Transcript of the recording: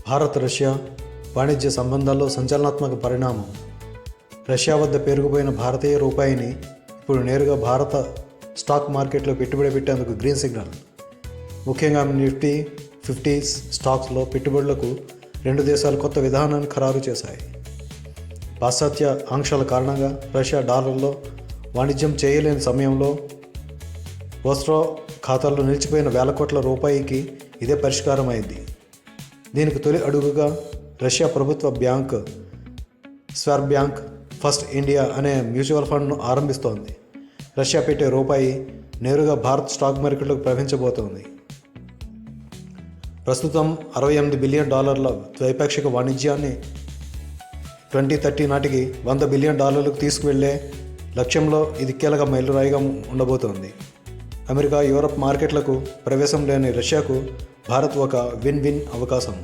Bharat Russia వాణిజ్య సంబంధాల్లో సంచలనాత్మక పరిణామం. రష్యా వద్ద పెరిగిపోయిన భారతీయ రూపాయిని ఇప్పుడు నేరుగా భారత స్టాక్ మార్కెట్లో పెట్టుబడి పెట్టేందుకు గ్రీన్ సిగ్నల్. ముఖ్యంగా నిఫ్టీ 50 స్టాక్స్లో పెట్టుబడులకు రెండు దేశాలు కొత్త విధానాన్ని ఖరారు చేశాయి. పాశ్చాత్య ఆంక్షల కారణంగా రష్యా డాలర్లో వాణిజ్యం చేయలేని సమయంలో వస్ట్రో ఖాతాల్లో నిలిచిపోయిన వేల కోట్ల రూపాయికి ఇదే పరిష్కారం అయింది. దీనికి తొలి అడుగుగా రష్యా ప్రభుత్వ బ్యాంక్ స్వర్బ్యాంక్ ఫస్ట్ ఇండియా అనే మ్యూచువల్ ఫండ్ను ఆరంభిస్తోంది. రష్యా పెట్టే రూపాయి నేరుగా భారత్ స్టాక్ మార్కెట్లోకి ప్రవహించబోతోంది. ప్రస్తుతం $68 బిలియన్ ద్వైపాక్షిక వాణిజ్యాన్ని 2030 నాటికి $100 బిలియన్ తీసుకువెళ్లే లక్ష్యంలో ఇది కీలక మైలురాయిగా ఉండబోతోంది. అమెరికా, యూరప్ మార్కెట్లకు ప్రవేశం లేని రష్యాకు భారత్ ఒక విన్ విన్ అవకాశం.